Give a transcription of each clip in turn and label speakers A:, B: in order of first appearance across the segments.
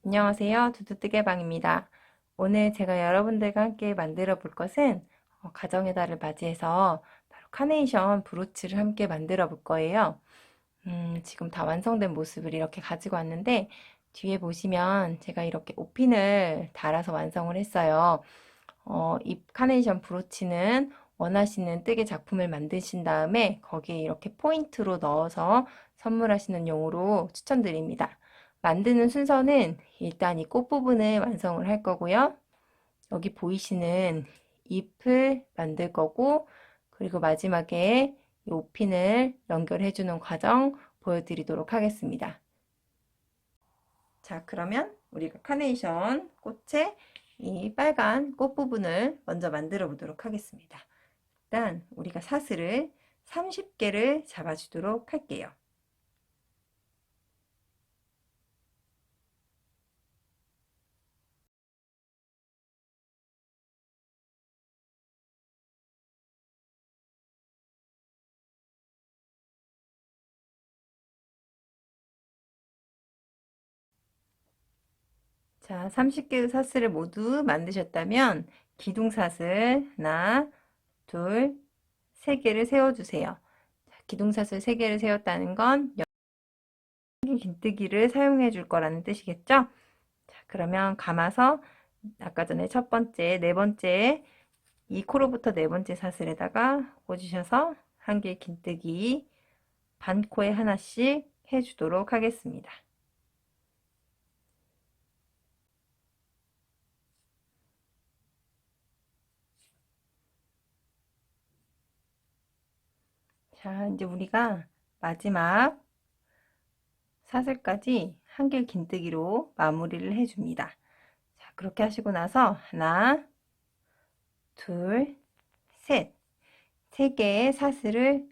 A: 안녕하세요. 두두뜨개방입니다. 오늘 제가 여러분들과 함께 만들어 볼 것은 가정의 달을 맞이해서 바로 카네이션 브로치를 함께 만들어 볼 거예요. 지금 다 완성된 모습을 이렇게 가지고 왔는데 뒤에 보시면 제가 이렇게 옷핀을 달아서 완성을 했어요. 이 카네이션 브로치는 원하시는 뜨개 작품을 만드신 다음에 거기에 이렇게 포인트로 넣어서 선물하시는 용으로 추천드립니다. 만드는 순서는 일단 이 꽃 부분을 완성을 할 거고요. 여기 보이시는 잎을 만들 거고, 그리고 마지막에 이 옷핀을 연결해 주는 과정 보여드리도록 하겠습니다. 자, 그러면 우리가 카네이션 꽃의 이 빨간 꽃 부분을 먼저 만들어 보도록 하겠습니다. 일단 우리가 사슬을 30개를 잡아주도록 할게요. 자, 30개의 사슬을 모두 만드셨다면 기둥사슬 하나, 둘, 세 개를 세워주세요. 자, 기둥사슬 세 개를 세웠다는 건 여기 긴뜨기를 사용해 줄 거라는 뜻이겠죠? 자, 그러면 감아서 아까 전에 첫 번째, 네 번째 이 코로부터 네 번째 사슬에다가 꽂으셔서 한 개 긴뜨기 반 코에 하나씩 해주도록 하겠습니다. 자, 이제 우리가 마지막 사슬까지 한 길 긴뜨기로 마무리를 해줍니다. 자, 그렇게 하시고 나서 하나, 둘, 셋, 세 개의 사슬을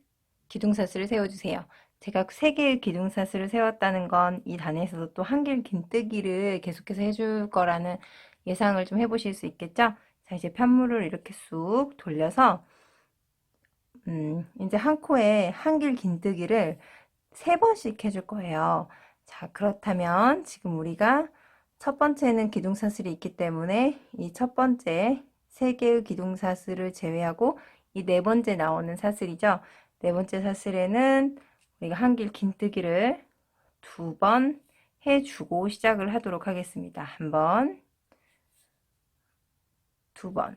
A: 기둥사슬을 세워주세요. 제가 세 개의 기둥사슬을 세웠다는 건 이 단에서도 또 한 길 긴뜨기를 계속해서 해줄 거라는 예상을 좀 해보실 수 있겠죠? 자, 이제 편물을 이렇게 쑥 돌려서 이제 한 코에 한 길 긴뜨기를 세 번씩 해줄 거예요. 자, 그렇다면 지금 우리가 첫 번째는 기둥사슬이 있기 때문에 이 첫 번째 세 개의 기둥사슬을 제외하고 이 네 번째 나오는 사슬이죠. 네 번째 사슬에는 우리가 한 길 긴뜨기를 두 번 해주고 시작을 하도록 하겠습니다. 한 번, 두 번.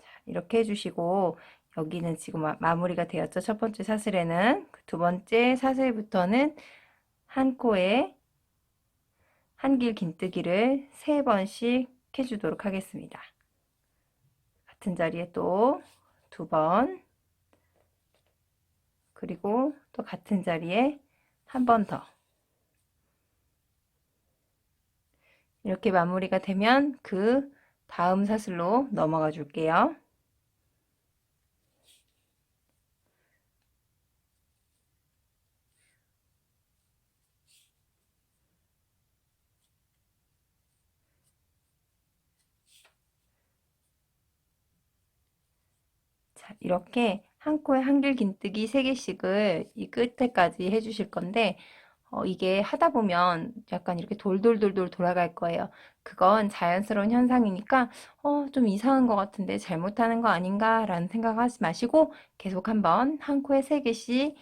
A: 자, 이렇게 해주시고 여기는 지금 마무리가 되었죠. 첫 번째 사슬에는 두 번째 사슬부터는 한 코에 한 길 긴뜨기를 세 번씩 해주도록 하겠습니다. 같은 자리에 또 두 번, 그리고 또 같은 자리에 한 번 더. 이렇게 마무리가 되면 그 다음 사슬로 넘어가 줄게요. 자, 이렇게 한 코에 한 길 긴뜨기 3개씩을 이 끝에까지 해주실 건데 이게 하다 보면 약간 이렇게 돌돌돌돌 돌아갈 거예요. 그건 자연스러운 현상이니까 좀 이상한 것 같은데 잘못하는 거 아닌가 라는 생각하지 마시고 계속 한번 한 코에 3개씩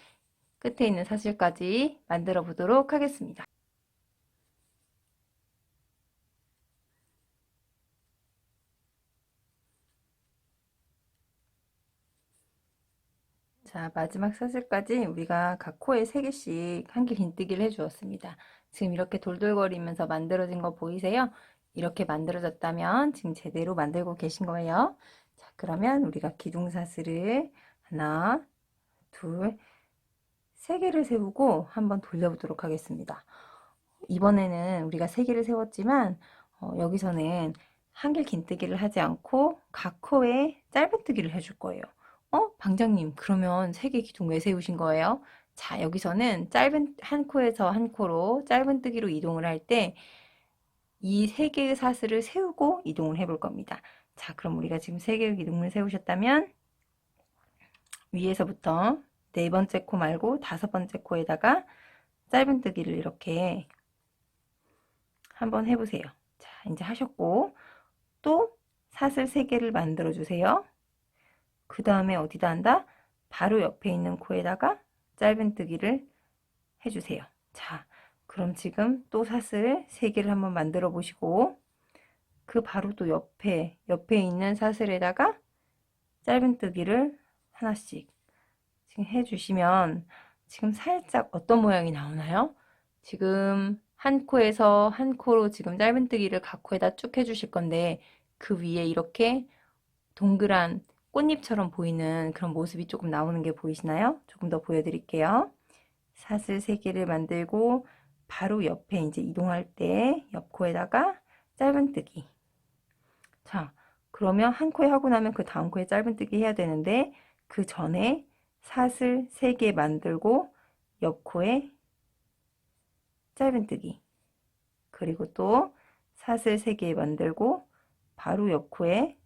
A: 끝에 있는 사슬까지 만들어 보도록 하겠습니다. 자, 마지막 사슬까지 우리가 각 코에 3개씩 한 길 긴뜨기를 해 주었습니다. 지금 이렇게 돌돌거리면서 만들어진 거 보이세요? 이렇게 만들어졌다면 지금 제대로 만들고 계신 거예요. 자, 그러면 우리가 기둥사슬을 하나, 둘, 세 개를 세우고 한번 돌려보도록 하겠습니다. 이번에는 우리가 세 개를 세웠지만 여기서는 한 길 긴뜨기를 하지 않고 각 코에 짧은뜨기를 해줄 거예요. 방장님, 그러면 세 개 기둥 왜 세우신 거예요? 자, 여기서는 짧은 한 코에서 한 코로 짧은뜨기로 이동을 할 때 이 세 개의 사슬을 세우고 이동을 해볼 겁니다. 자, 그럼 우리가 지금 세 개의 기둥을 세우셨다면 위에서부터 네 번째 코 말고 다섯 번째 코에다가 짧은뜨기를 이렇게 한번 해보세요. 자, 이제 하셨고 또 사슬 3개를 만들어 주세요. 그 다음에 어디다 한다? 바로 옆에 있는 코에다가 짧은뜨기를 해주세요. 자, 그럼 지금 또 사슬 3개를 한번 만들어 보시고 그 바로 또 옆에 있는 사슬에다가 짧은뜨기를 하나씩 지금 해주시면 지금 살짝 어떤 모양이 나오나요? 지금 한 코에서 한 코로 지금 짧은뜨기를 각 코에다 쭉 해주실 건데 그 위에 이렇게 동그란 꽃잎처럼 보이는 그런 모습이 조금 나오는 게 보이시나요? 조금 더 보여드릴게요. 사슬 3개를 만들고 바로 옆에 이제 이동할 때 옆코에다가 짧은뜨기. 자, 그러면 한 코에 하고 나면 그 다음 코에 짧은뜨기 해야 되는데 그 전에 사슬 3개 만들고 옆코에 짧은뜨기. 그리고 또 사슬 3개 만들고 바로 옆코에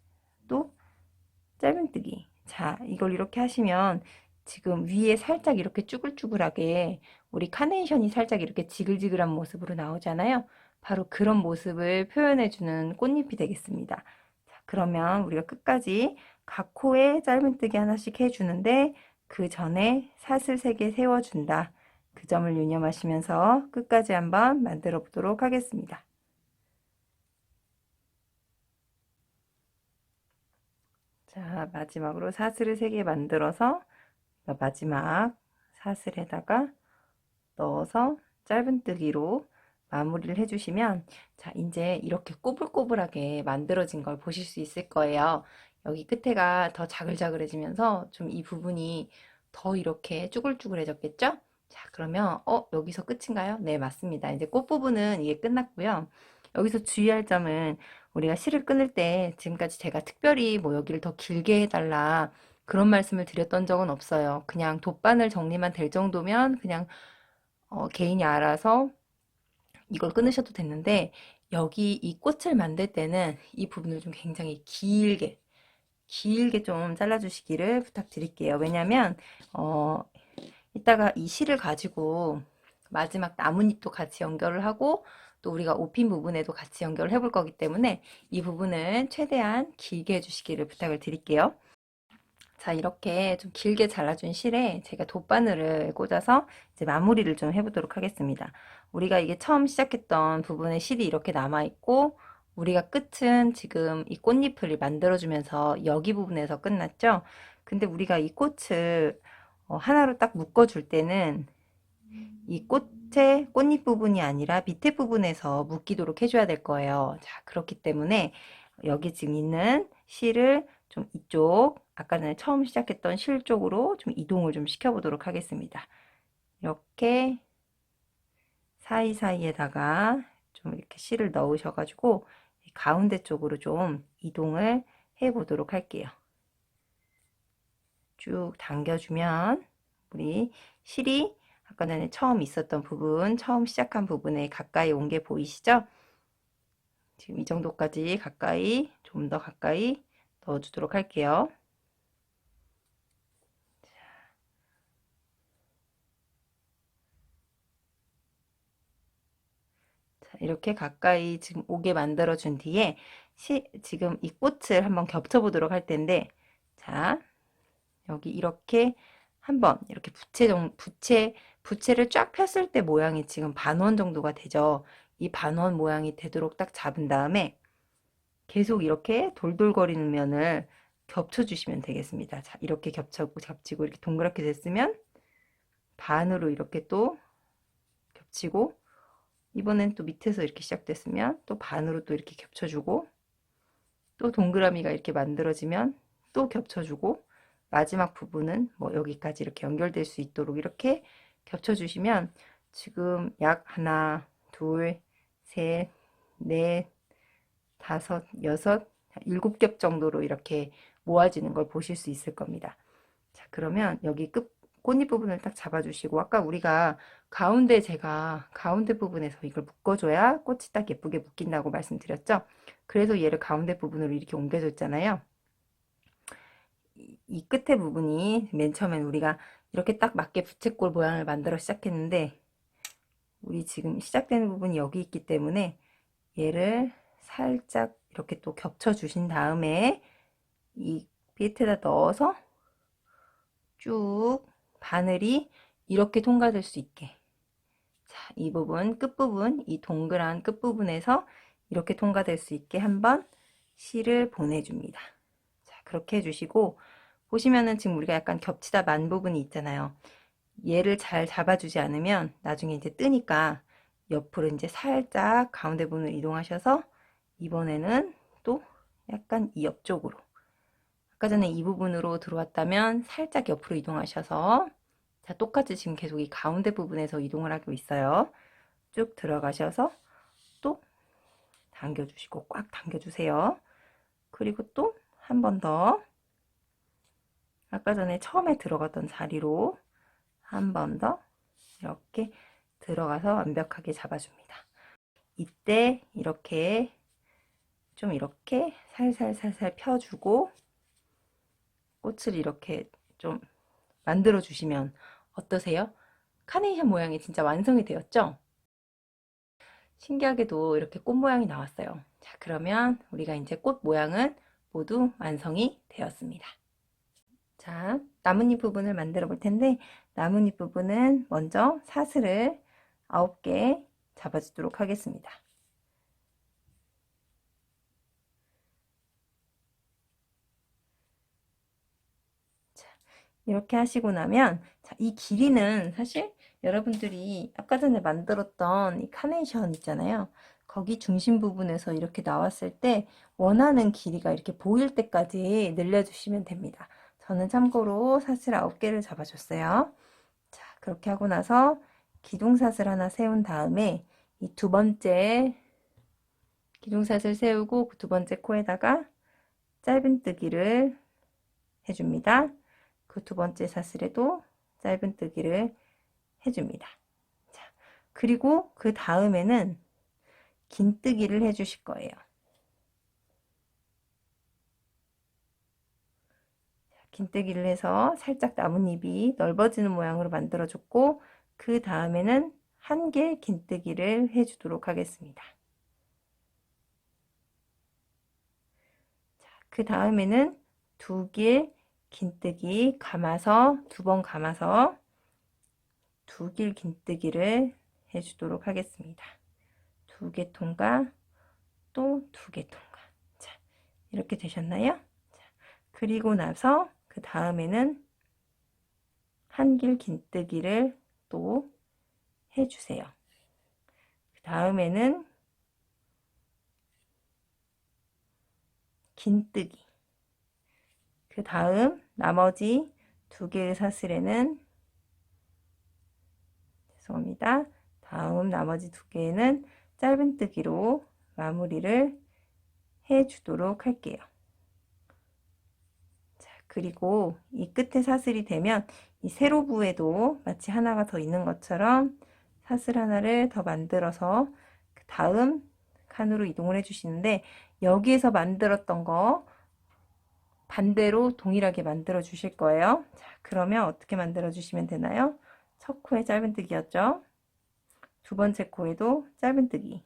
A: 또 짧은뜨기. 자, 이걸 이렇게 하시면 지금 위에 살짝 이렇게 쭈글쭈글하게 우리 카네이션이 살짝 이렇게 지글지글한 모습으로 나오잖아요. 바로 그런 모습을 표현해주는 꽃잎이 되겠습니다. 자, 그러면 우리가 끝까지 각 코에 짧은뜨기 하나씩 해주는데 그 전에 사슬 3개 세워준다. 그 점을 유념하시면서 끝까지 한번 만들어 보도록 하겠습니다. 자, 마지막으로 사슬을 3개 만들어서 마지막 사슬에다가 넣어서 짧은뜨기로 마무리를 해주시면 자, 이제 이렇게 꼬불꼬불하게 만들어진 걸 보실 수 있을 거예요. 여기 끝에가 더 자글자글해지면서 좀 이 부분이 더 이렇게 쭈글쭈글해졌겠죠? 자, 그러면 여기서 끝인가요? 네, 맞습니다. 이제 꽃 부분은 이게 끝났고요. 여기서 주의할 점은 우리가 실을 끊을 때 지금까지 제가 특별히 뭐 여기를 더 길게 해달라 그런 말씀을 드렸던 적은 없어요. 그냥 돗바늘 정리만 될 정도면 그냥 개인이 알아서 이걸 끊으셔도 됐는데 여기 이 꽃을 만들 때는 이 부분을 좀 굉장히 길게 좀 잘라주시기를 부탁드릴게요. 왜냐면 이따가 이 실을 가지고 마지막 나뭇잎도 같이 연결을 하고 또 우리가 옷핀 부분에도 같이 연결을 해볼 거기 때문에 이 부분은 최대한 길게 해주시기를 부탁을 드릴게요. 자, 이렇게 좀 길게 잘라준 실에 제가 돗바늘을 꽂아서 이제 마무리를 좀 해보도록 하겠습니다. 우리가 이게 처음 시작했던 부분에 실이 이렇게 남아있고 우리가 끝은 지금 이 꽃잎을 만들어주면서 여기 부분에서 끝났죠. 근데 우리가 이 꽃을 하나로 딱 묶어줄 때는 이 꽃의 꽃잎 부분이 아니라 밑에 부분에서 묶이도록 해줘야 될 거예요. 자, 그렇기 때문에 여기 지금 있는 실을 좀 이쪽 아까 전에 처음 시작했던 실 쪽으로 좀 이동을 좀 시켜보도록 하겠습니다. 이렇게 사이사이에다가 좀 이렇게 실을 넣으셔가지고 가운데 쪽으로 좀 이동을 해 보도록 할게요. 쭉 당겨주면 우리 실이 아까 전에 처음 있었던 부분, 처음 시작한 부분에 가까이 온 게 보이시죠? 지금 이 정도까지 가까이, 좀 더 가까이 넣어주도록 할게요. 자, 이렇게 가까이 지금 오게 만들어 준 뒤에 지금 이 꽃을 한번 겹쳐 보도록 할 텐데, 자, 여기 이렇게 한번 이렇게 부채를 쫙 폈을 때 모양이 지금 반원 정도가 되죠. 이 반원 모양이 되도록 딱 잡은 다음에 계속 이렇게 돌돌거리는 면을 겹쳐주시면 되겠습니다. 자, 이렇게 겹치고 이렇게 동그랗게 됐으면 반으로 이렇게 또 겹치고 이번엔 또 밑에서 이렇게 시작됐으면 또 반으로 또 이렇게 겹쳐주고 또 동그라미가 이렇게 만들어지면 또 겹쳐주고 마지막 부분은 뭐 여기까지 이렇게 연결될 수 있도록 이렇게 겹쳐주시면 지금 약 하나, 둘, 셋, 넷, 다섯, 여섯, 일곱 겹 정도로 이렇게 모아지는 걸 보실 수 있을 겁니다. 자, 그러면 여기 꽃잎 부분을 딱 잡아주시고 아까 우리가 제가 가운데 부분에서 이걸 묶어줘야 꽃이 딱 예쁘게 묶인다고 말씀드렸죠. 그래서 얘를 가운데 부분으로 이렇게 옮겨줬잖아요. 이 끝에 부분이 맨 처음엔 우리가 이렇게 딱 맞게 부채꼴 모양을 만들어 시작했는데 우리 지금 시작되는 부분이 여기 있기 때문에 얘를 살짝 이렇게 또 겹쳐 주신 다음에 이 비트에다 넣어서 쭉 바늘이 이렇게 통과될 수 있게, 자, 이 부분 끝부분, 이 동그란 끝부분에서 이렇게 통과될 수 있게 한번 실을 보내줍니다. 자, 그렇게 해주시고, 보시면은 지금 우리가 약간 겹치다 만 부분이 있잖아요. 얘를 잘 잡아주지 않으면 나중에 이제 뜨니까 옆으로 이제 살짝 가운데 부분을 이동하셔서 이번에는 또 약간 이 옆쪽으로, 아까 전에 이 부분으로 들어왔다면 살짝 옆으로 이동하셔서, 자, 똑같이 지금 계속 이 가운데 부분에서 이동을 하고 있어요. 쭉 들어가셔서 또 당겨주시고 꽉 당겨주세요. 그리고 또 한 번 더 아까 전에 처음에 들어갔던 자리로 한 번 더 이렇게 들어가서 완벽하게 잡아줍니다. 이때 이렇게 좀 이렇게 살살살살 펴주고 꽃을 이렇게 좀 만들어 주시면 어떠세요? 카네이션 모양이 진짜 완성이 되었죠? 신기하게도 이렇게 꽃 모양이 나왔어요. 자, 그러면 우리가 이제 꽃 모양은 모두 완성이 되었습니다. 자, 나뭇잎 부분을 만들어 볼 텐데, 나뭇잎 부분은 먼저 사슬을 9개 잡아주도록 하겠습니다. 자, 이렇게 하시고 나면, 자, 이 길이는 사실 여러분들이 아까 전에 만들었던 이 카네이션 있잖아요. 거기 중심 부분에서 이렇게 나왔을 때 원하는 길이가 이렇게 보일 때까지 늘려주시면 됩니다. 저는 참고로 사슬 9개를 잡아줬어요. 자, 그렇게 하고 나서 기둥사슬 하나 세운 다음에 이 두 번째 기둥사슬 세우고 그 두 번째 코에다가 짧은뜨기를 해줍니다. 그 두 번째 사슬에도 짧은뜨기를 해줍니다. 자, 그리고 그 다음에는 긴뜨기를 해주실 거예요. 긴뜨기를 해서 살짝 나뭇잎이 넓어지는 모양으로 만들어줬고, 그 다음에는 한 개 긴뜨기를 해주도록 하겠습니다. 그 다음에는 두 길 긴뜨기 감아서 두 번 감아서 두 길 긴뜨기를 해주도록 하겠습니다. 두 개 통과 또 두 개 통과. 자, 이렇게 되셨나요? 자, 그리고 나서 그 다음에는 한 길 긴뜨기를 또 해주세요. 그 다음에는 긴뜨기. 그 다음 나머지 두 개의 사슬에는, 죄송합니다. 다음 나머지 두 개는 짧은뜨기로 마무리를 해주도록 할게요. 자, 그리고 이 끝에 사슬이 되면 이 세로부에도 마치 하나가 더 있는 것처럼 사슬 하나를 더 만들어서 그 다음 칸으로 이동을 해주시는데, 여기에서 만들었던 거 반대로 동일하게 만들어 주실 거예요. 자, 그러면 어떻게 만들어 주시면 되나요? 첫 코에 짧은뜨기였죠. 두 번째 코에도 짧은뜨기.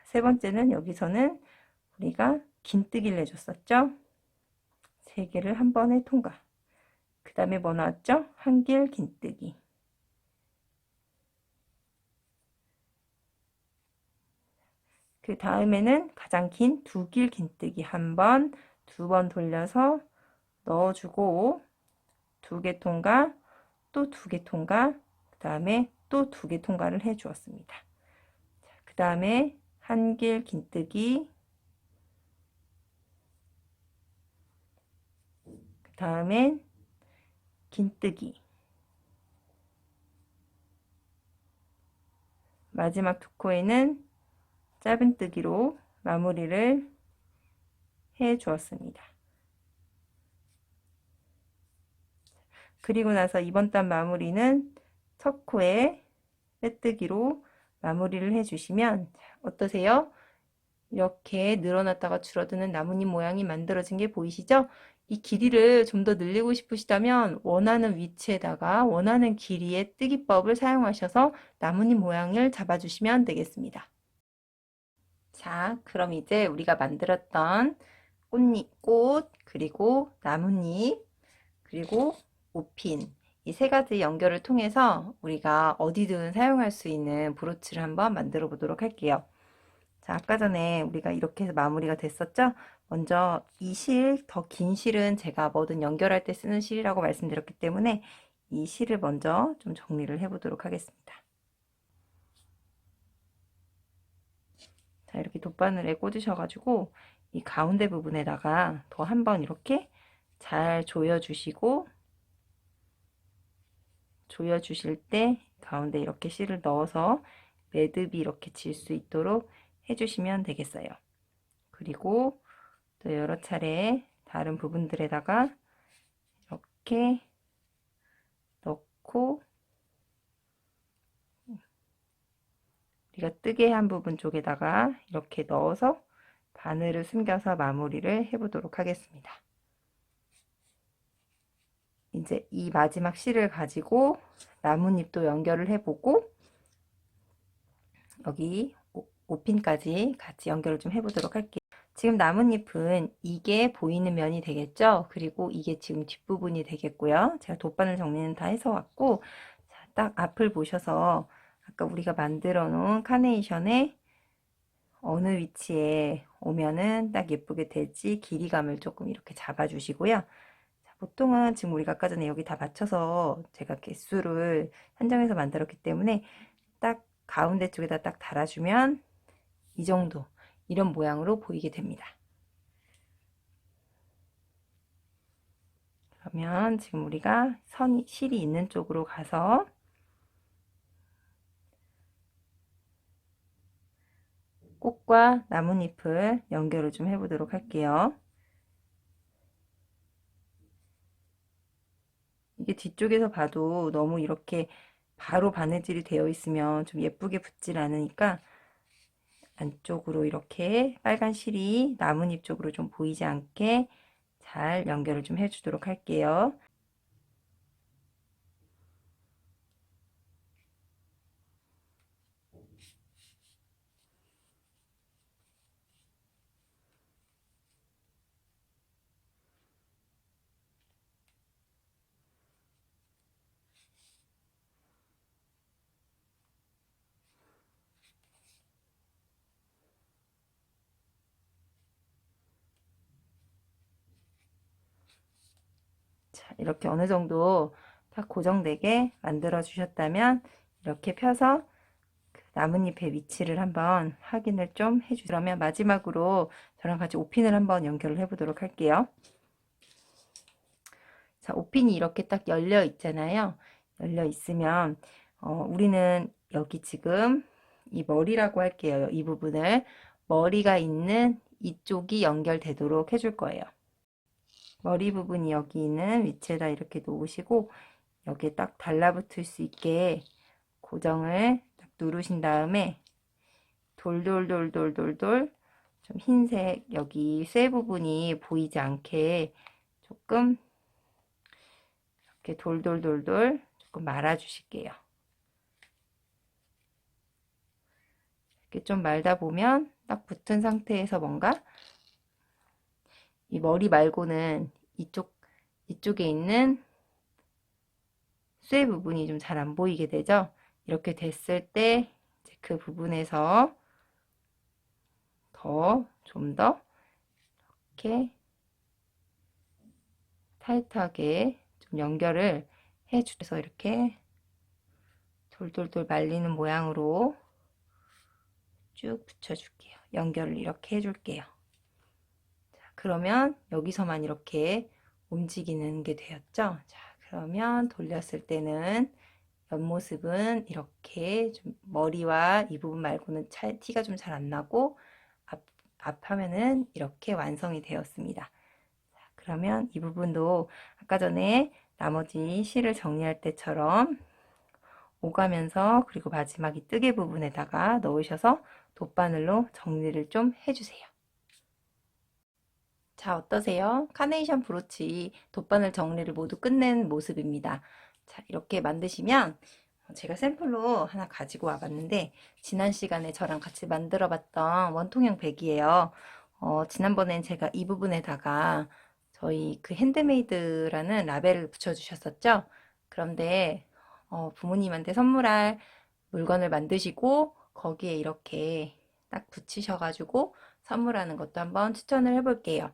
A: 세 번째는 여기서는 우리가 긴뜨기를 해줬었죠. 세 개를 한 번에 통과. 그 다음에 뭐 나왔죠? 한 길 긴뜨기. 그 다음에는 가장 긴 두 길 긴뜨기 한 번, 두 번 돌려서 넣어주고 두 개 통과, 또 두 개 통과, 그 다음에 또 두 개 통과를 해 주었습니다. 그 다음에 한 길 긴뜨기, 그 다음엔 긴뜨기, 마지막 두 코에는 짧은뜨기로 마무리를 해 주었습니다. 그리고 나서 이번 단 마무리는 첫 코에 빼뜨기로 마무리를 해주시면 어떠세요? 이렇게 늘어났다가 줄어드는 나뭇잎 모양이 만들어진 게 보이시죠? 이 길이를 좀 더 늘리고 싶으시다면 원하는 위치에다가 원하는 길이의 뜨기법을 사용하셔서 나뭇잎 모양을 잡아주시면 되겠습니다. 자, 그럼 이제 우리가 만들었던 꽃, 그리고 나뭇잎, 그리고 옷핀, 이 세 가지 연결을 통해서 우리가 어디든 사용할 수 있는 브로치를 한번 만들어 보도록 할게요. 자, 아까 전에 우리가 이렇게 해서 마무리가 됐었죠? 먼저 이 실, 더 긴 실은 제가 뭐든 연결할 때 쓰는 실이라고 말씀드렸기 때문에 이 실을 먼저 좀 정리를 해 보도록 하겠습니다. 자, 이렇게 돗바늘에 꽂으셔가지고 이 가운데 부분에다가 더 한번 이렇게 잘 조여주시고, 조여주실 때 가운데 이렇게 실을 넣어서 매듭이 이렇게 질 수 있도록 해주시면 되겠어요. 그리고 또 여러 차례 다른 부분들에다가 이렇게 넣고, 우리가 뜨게 한 부분 쪽에다가 이렇게 넣어서 바늘을 숨겨서 마무리를 해 보도록 하겠습니다. 이제 이 마지막 실을 가지고 나뭇잎도 연결을 해보고, 여기 옷핀까지 같이 연결을 좀 해보도록 할게요. 지금 나뭇잎은 이게 보이는 면이 되겠죠? 그리고 이게 지금 뒷부분이 되겠고요. 제가 돗바늘 정리는 다 해서 왔고, 자, 딱 앞을 보셔서 아까 우리가 만들어 놓은 카네이션의 어느 위치에 오면은 딱 예쁘게 될지 길이감을 조금 이렇게 잡아 주시고요. 보통은 지금 우리가 아까 전에 여기 다 맞춰서 제가 개수를 산정해서 만들었기 때문에 딱 가운데 쪽에다 딱 달아주면 이 정도, 이런 모양으로 보이게 됩니다. 그러면 지금 우리가 실이 있는 쪽으로 가서 꽃과 나뭇잎을 연결을 좀 해보도록 할게요. 이게 뒤쪽에서 봐도 너무 이렇게 바로 바느질이 되어 있으면 좀 예쁘게 붙질 않으니까 안쪽으로 이렇게 빨간 실이 나뭇잎 쪽으로 좀 보이지 않게 잘 연결을 좀 해주도록 할게요. 자, 이렇게 어느 정도 딱 고정되게 만들어 주셨다면 이렇게 펴서 그 나뭇잎의 위치를 한번 확인을 좀 해주세요. 그러면 마지막으로 저랑 같이 옷핀을 한번 연결을 해 보도록 할게요. 자, 옷핀이 이렇게 딱 열려 있잖아요. 열려 있으면 우리는 여기 지금 이 머리라고 할게요. 이 부분을 머리가 있는 이쪽이 연결되도록 해줄 거예요. 머리 부분이 여기 있는 위치에다 이렇게 놓으시고 여기에 딱 달라붙을 수 있게 고정을 딱 누르신 다음에 돌돌돌돌돌돌 좀 흰색 여기 쇠 부분이 보이지 않게 조금 이렇게 돌돌돌돌 조금 말아 주실게요. 이렇게 좀 말다 보면 딱 붙은 상태에서 뭔가 이 머리 말고는 이쪽에 있는 쇠 부분이 좀 잘 안 보이게 되죠. 이렇게 됐을 때 그 부분에서 좀 더 이렇게 타이트하게 좀 연결을 해주셔서 이렇게 돌돌돌 말리는 모양으로 쭉 붙여줄게요. 연결을 이렇게 해줄게요. 자, 그러면 여기서만 이렇게 움직이는 게 되었죠. 자, 그러면 돌렸을 때는 옆모습은 이렇게 좀 머리와 이 부분 말고는 티가 좀 잘 안 나고 앞화면은 이렇게 완성이 되었습니다. 자, 그러면 이 부분도 아까 전에 나머지 실을 정리할 때처럼 오가면서 그리고 마지막 이 뜨개 부분에다가 넣으셔서 돗바늘로 정리를 좀 해주세요. 자, 어떠세요? 카네이션 브로치 돗바늘 정리를 모두 끝낸 모습입니다. 자, 이렇게 만드시면 제가 샘플로 하나 가지고 와봤는데 지난 시간에 저랑 같이 만들어 봤던 원통형 백이에요. 지난번엔 제가 이 부분에다가 저희 그 핸드메이드라는 라벨을 붙여주셨었죠. 그런데 부모님한테 선물할 물건을 만드시고 거기에 이렇게 딱 붙이셔가지고 선물하는 것도 한번 추천을 해볼게요.